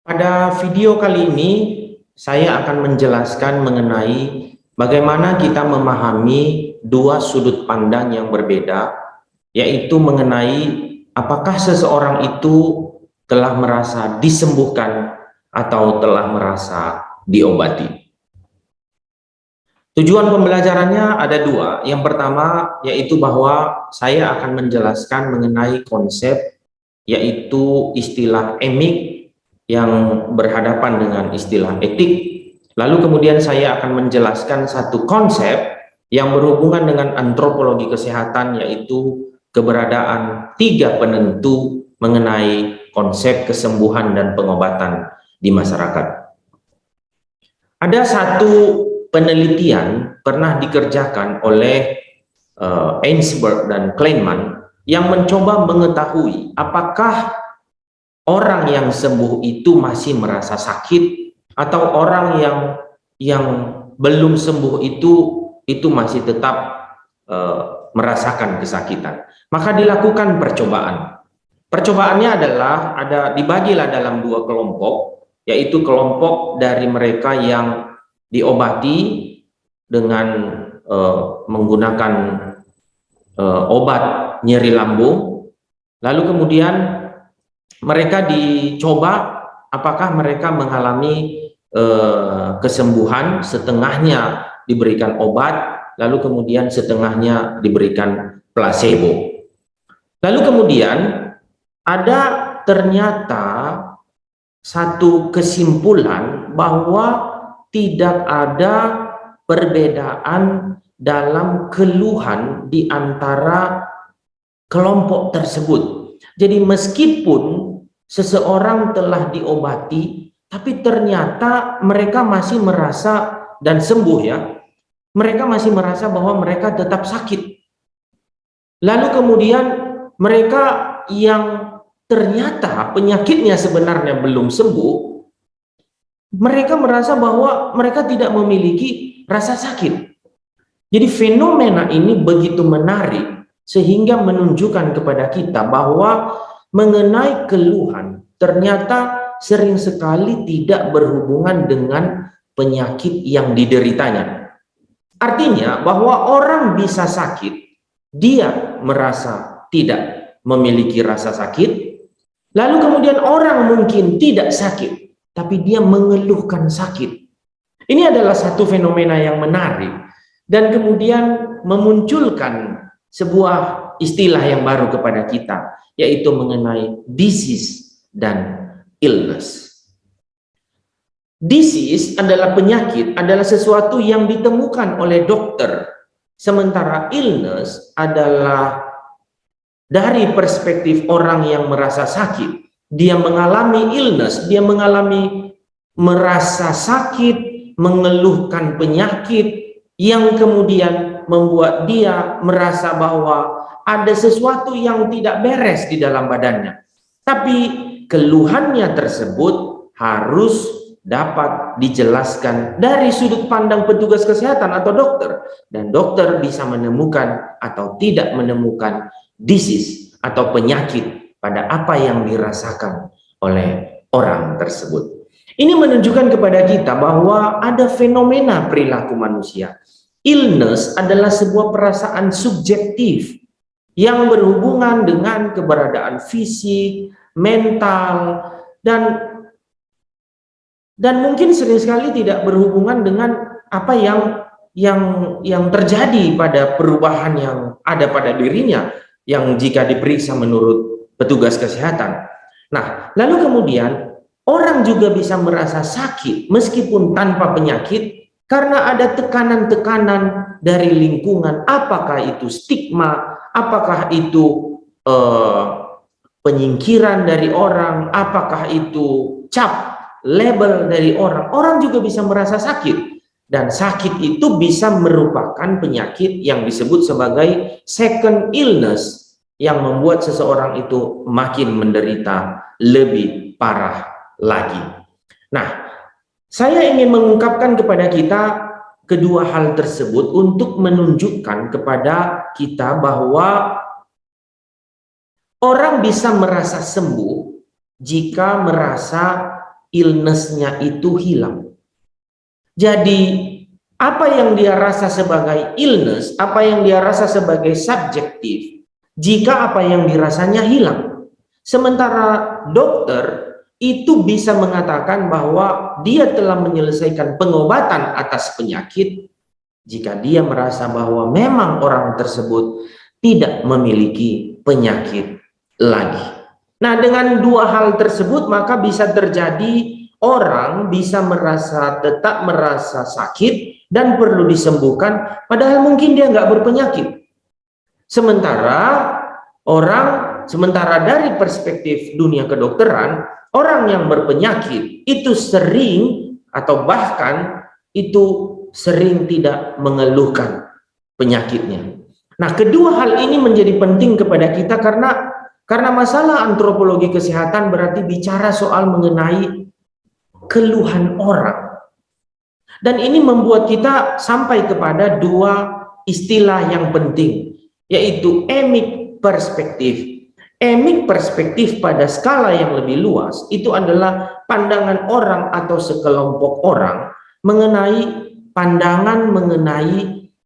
Pada video kali ini, saya akan menjelaskan mengenai bagaimana kita memahami dua sudut pandang yang berbeda, yaitu mengenai apakah seseorang itu telah merasa disembuhkan atau telah merasa diobati. Tujuan pembelajarannya ada dua. Yang pertama yaitu bahwa saya akan menjelaskan mengenai konsep, yaitu istilah emik yang berhadapan dengan istilah etik. Lalu kemudian saya akan menjelaskan satu konsep yang berhubungan dengan antropologi kesehatan, yaitu keberadaan tiga penentu mengenai konsep kesembuhan dan pengobatan di masyarakat. Ada satu penelitian pernah dikerjakan oleh Ainsberg dan Kleinman yang mencoba mengetahui apakah orang yang sembuh itu masih merasa sakit atau orang yang belum sembuh itu masih tetap merasakan kesakitan. Maka dilakukan percobaan. Percobaannya adalah dibagilah dalam dua kelompok, yaitu kelompok dari mereka yang diobati dengan menggunakan obat nyeri lambung, lalu kemudian mereka dicoba apakah mereka mengalami kesembuhan, setengahnya diberikan obat, lalu kemudian setengahnya diberikan placebo. Lalu kemudian ada ternyata satu kesimpulan bahwa tidak ada perbedaan dalam keluhan di antara kelompok tersebut. Jadi meskipun seseorang telah diobati, tapi ternyata mereka masih merasa dan sembuh ya, mereka masih merasa bahwa mereka tetap sakit. Lalu kemudian mereka yang ternyata penyakitnya sebenarnya belum sembuh, mereka merasa bahwa mereka tidak memiliki rasa sakit. Jadi fenomena ini begitu menarik sehingga menunjukkan kepada kita bahwa mengenai keluhan ternyata sering sekali tidak berhubungan dengan penyakit yang dideritanya. Artinya bahwa orang bisa sakit, dia merasa tidak memiliki rasa sakit, lalu kemudian orang mungkin tidak sakit, tapi dia mengeluhkan sakit. Ini adalah satu fenomena yang menarik dan kemudian memunculkan sebuah istilah yang baru kepada kita, yaitu mengenai disease dan illness. Disease adalah penyakit, adalah sesuatu yang ditemukan oleh dokter, sementara illness adalah dari perspektif orang yang merasa sakit. Dia mengalami illness, dia mengalami merasa sakit, mengeluhkan penyakit yang kemudian membuat dia merasa bahwa ada sesuatu yang tidak beres di dalam badannya. Tapi keluhannya tersebut harus dapat dijelaskan dari sudut pandang petugas kesehatan atau dokter, dan dokter bisa menemukan atau tidak menemukan disease atau penyakit pada apa yang dirasakan oleh orang tersebut. Ini menunjukkan kepada kita bahwa ada fenomena perilaku manusia. Illness adalah sebuah perasaan subjektif yang berhubungan dengan keberadaan fisik, mental, dan mungkin sering sekali tidak berhubungan dengan apa yang terjadi pada perubahan yang ada pada dirinya yang jika diperiksa menurut petugas kesehatan. Nah, lalu kemudian orang juga bisa merasa sakit meskipun tanpa penyakit karena ada tekanan-tekanan dari lingkungan, apakah itu stigma, apakah itu penyingkiran dari orang, apakah itu cap, label dari orang. Orang juga bisa merasa sakit, dan sakit itu bisa merupakan penyakit yang disebut sebagai second illness yang membuat seseorang itu makin menderita lebih parah lagi. Nah, saya ingin mengungkapkan kepada kita kedua hal tersebut untuk menunjukkan kepada kita bahwa orang bisa merasa sembuh jika merasa illness-nya itu hilang. Jadi apa yang dia rasa sebagai illness, apa yang dia rasa sebagai subjektif, jika apa yang dirasanya hilang. Sementara dokter itu bisa mengatakan bahwa dia telah menyelesaikan pengobatan atas penyakit jika dia merasa bahwa memang orang tersebut tidak memiliki penyakit lagi. Nah, dengan dua hal tersebut maka bisa terjadi orang bisa tetap merasa sakit dan perlu disembuhkan, padahal mungkin dia nggak berpenyakit. Sementara dari perspektif dunia kedokteran, orang yang berpenyakit itu sering atau bahkan itu sering tidak mengeluhkan penyakitnya. Nah, kedua hal ini menjadi penting kepada kita karena masalah antropologi kesehatan berarti bicara soal mengenai keluhan orang. Dan ini membuat kita sampai kepada dua istilah yang penting, yaitu emic perspektif. Emic perspektif pada skala yang lebih luas itu adalah pandangan orang atau sekelompok orang mengenai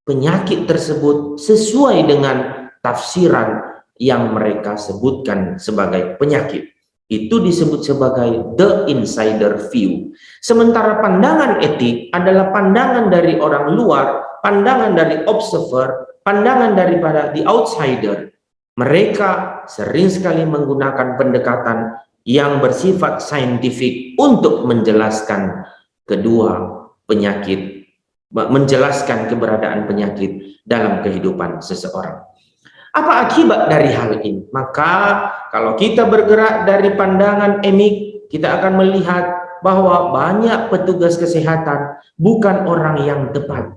penyakit tersebut sesuai dengan tafsiran yang mereka sebutkan sebagai penyakit. Itu disebut sebagai the insider view. Sementara pandangan etik adalah pandangan dari orang luar, pandangan dari observer, pandangan daripada the outsider. Mereka sering sekali menggunakan pendekatan yang bersifat saintifik untuk menjelaskan kedua penyakit, menjelaskan keberadaan penyakit dalam kehidupan seseorang. Apa akibat dari hal ini? Maka kalau kita bergerak dari pandangan emik, kita akan melihat bahwa banyak petugas kesehatan bukan orang yang tepat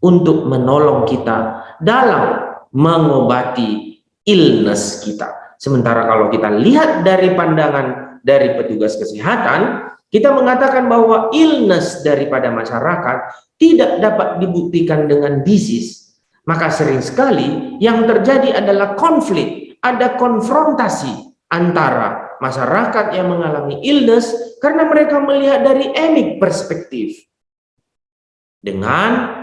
untuk menolong kita dalam mengobati illness kita. Sementara kalau kita lihat dari pandangan dari petugas kesehatan, kita mengatakan bahwa illness daripada masyarakat tidak dapat dibuktikan dengan disease. Maka sering sekali yang terjadi adalah konflik, ada konfrontasi antara masyarakat yang mengalami illness karena mereka melihat dari emic perspektif dengan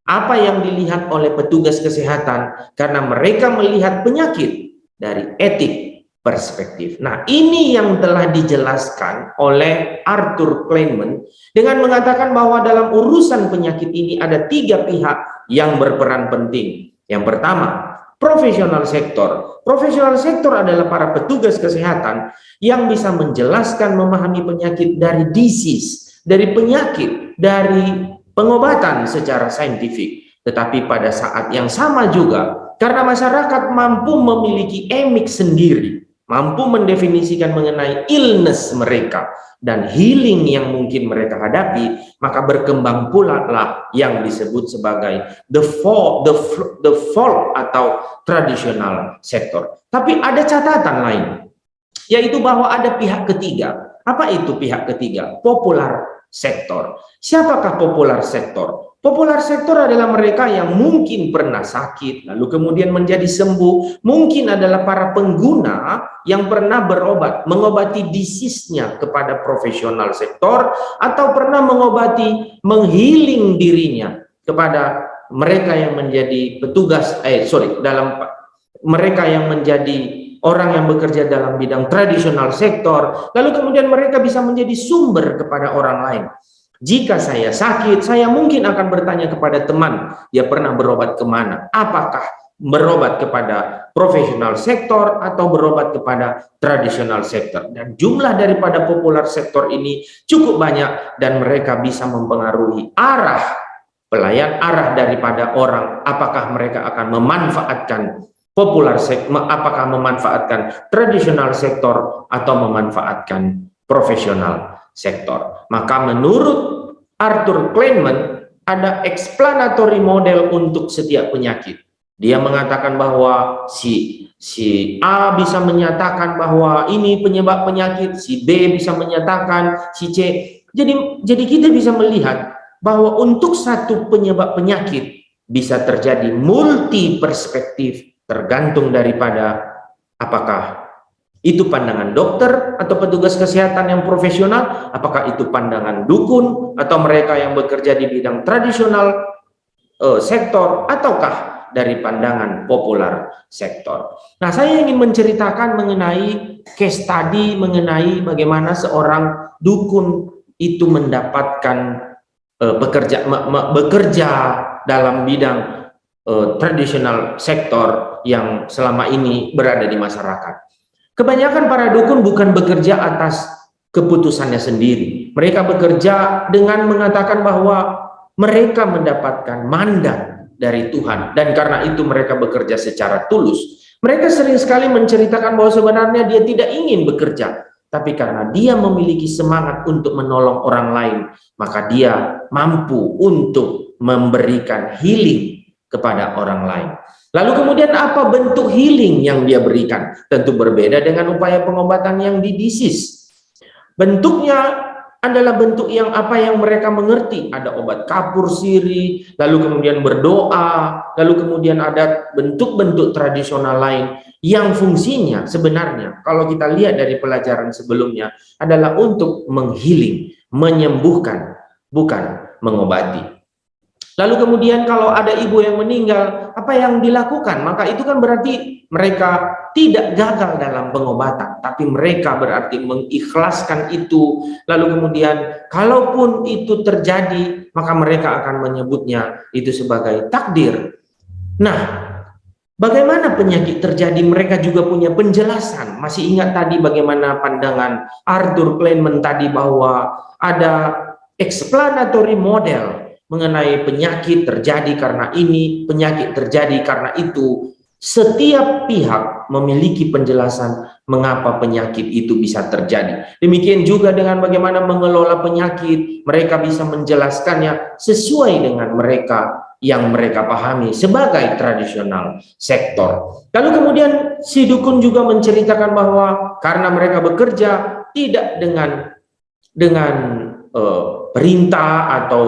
apa yang dilihat oleh petugas kesehatan karena mereka melihat penyakit dari etik perspektif. Nah, ini yang telah dijelaskan oleh Arthur Kleinman dengan mengatakan bahwa dalam urusan penyakit ini ada tiga pihak yang berperan penting. Yang pertama, profesional sektor. Profesional sektor adalah para petugas kesehatan yang bisa menjelaskan, memahami penyakit dari disease, dari penyakit, dari pengobatan secara saintifik. Tetapi pada saat yang sama juga, karena masyarakat mampu memiliki emic sendiri, mampu mendefinisikan mengenai illness mereka dan healing yang mungkin mereka hadapi, maka berkembang pula lah yang disebut sebagai the folk atau tradisional sektor. Tapi ada catatan lain, yaitu bahwa ada pihak ketiga. Apa itu pihak ketiga? Popular sektor. Siapakah popular sektor? Popular sektor adalah mereka yang mungkin pernah sakit, lalu kemudian menjadi sembuh. Mungkin adalah para pengguna yang pernah berobat, mengobati disease-nya kepada profesional sektor, atau pernah menghealing dirinya kepada mereka yang menjadi mereka yang menjadi orang yang bekerja dalam bidang tradisional sektor, lalu kemudian mereka bisa menjadi sumber kepada orang lain. Jika saya sakit, saya mungkin akan bertanya kepada teman, dia pernah berobat kemana? Apakah berobat kepada profesional sektor atau berobat kepada tradisional sektor? Dan jumlah daripada popular sektor ini cukup banyak dan mereka bisa mempengaruhi arah daripada orang, apakah mereka akan memanfaatkan apakah memanfaatkan tradisional sektor atau memanfaatkan profesional sektor. Maka menurut Arthur Kleinman ada explanatory model untuk setiap penyakit. Dia mengatakan bahwa si A bisa menyatakan bahwa ini penyebab penyakit, si B bisa menyatakan, si C. Jadi kita bisa melihat bahwa untuk satu penyebab penyakit bisa terjadi multi perspektif tergantung daripada apakah Itu pandangan dokter atau petugas kesehatan yang profesional, apakah itu pandangan dukun atau mereka yang bekerja di bidang tradisional sektor, ataukah dari pandangan populer sektor. Nah, saya ingin menceritakan mengenai case study mengenai bagaimana seorang dukun itu mendapatkan bekerja dalam bidang tradisional sektor yang selama ini berada di masyarakat. Kebanyakan para dukun bukan bekerja atas keputusannya sendiri. Mereka bekerja dengan mengatakan bahwa mereka mendapatkan mandat dari Tuhan, dan karena itu mereka bekerja secara tulus. Mereka sering sekali menceritakan bahwa sebenarnya dia tidak ingin bekerja, tapi karena dia memiliki semangat untuk menolong orang lain, maka dia mampu untuk memberikan healing kepada orang lain. Lalu kemudian apa bentuk healing yang dia berikan? Tentu berbeda dengan upaya pengobatan yang didisis. Bentuknya adalah bentuk yang mereka mengerti. Ada obat kapur sirih, lalu kemudian berdoa, lalu kemudian ada bentuk-bentuk tradisional lain yang fungsinya sebenarnya kalau kita lihat dari pelajaran sebelumnya adalah untuk menghealing, menyembuhkan, bukan mengobati. Lalu kemudian kalau ada ibu yang meninggal, apa yang dilakukan? Maka itu kan berarti mereka tidak gagal dalam pengobatan, tapi mereka berarti mengikhlaskan itu. Lalu kemudian kalaupun itu terjadi, maka mereka akan menyebutnya itu sebagai takdir. Nah, bagaimana penyakit terjadi? Mereka juga punya penjelasan. Masih ingat tadi bagaimana pandangan Arthur Kleinman tadi bahwa ada explanatory model mengenai penyakit terjadi karena ini, penyakit terjadi karena itu. Setiap pihak memiliki penjelasan mengapa penyakit itu bisa terjadi. Demikian juga dengan bagaimana mengelola penyakit, mereka bisa menjelaskannya sesuai dengan mereka yang mereka pahami sebagai tradisional sektor. Lalu kemudian si dukun juga menceritakan bahwa karena mereka bekerja tidak dengan perintah atau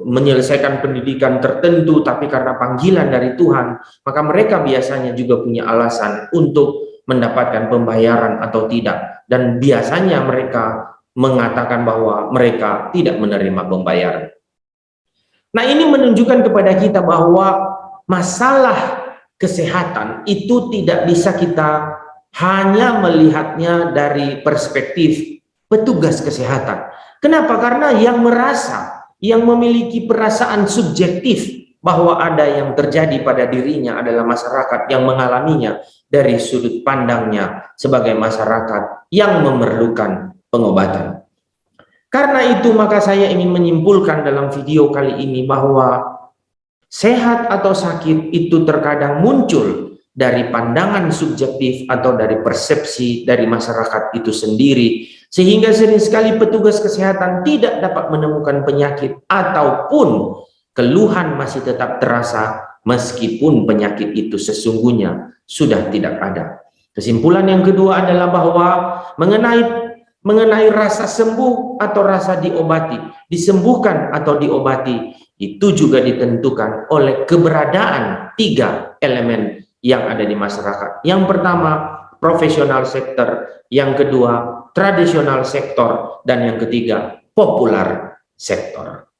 menyelesaikan pendidikan tertentu, tapi karena panggilan dari Tuhan, maka mereka biasanya juga punya alasan untuk mendapatkan pembayaran atau tidak, dan biasanya mereka mengatakan bahwa mereka tidak menerima pembayaran. Nah, ini menunjukkan kepada kita bahwa masalah kesehatan itu tidak bisa kita hanya melihatnya dari perspektif petugas kesehatan. Kenapa? Karena yang merasa, yang memiliki perasaan subjektif bahwa ada yang terjadi pada dirinya adalah masyarakat yang mengalaminya dari sudut pandangnya sebagai masyarakat yang memerlukan pengobatan. Karena itu maka saya ingin menyimpulkan dalam video kali ini bahwa sehat atau sakit itu terkadang muncul dari pandangan subjektif atau dari persepsi dari masyarakat itu sendiri, sehingga sering sekali petugas kesehatan tidak dapat menemukan penyakit ataupun keluhan masih tetap terasa meskipun penyakit itu sesungguhnya sudah tidak ada. Kesimpulan yang kedua adalah bahwa mengenai rasa sembuh atau rasa diobati, disembuhkan atau diobati, itu juga ditentukan oleh keberadaan 3 elemen yang ada di masyarakat. Yang pertama, profesional sektor, yang kedua, tradisional sektor, dan yang ketiga, populer sektor.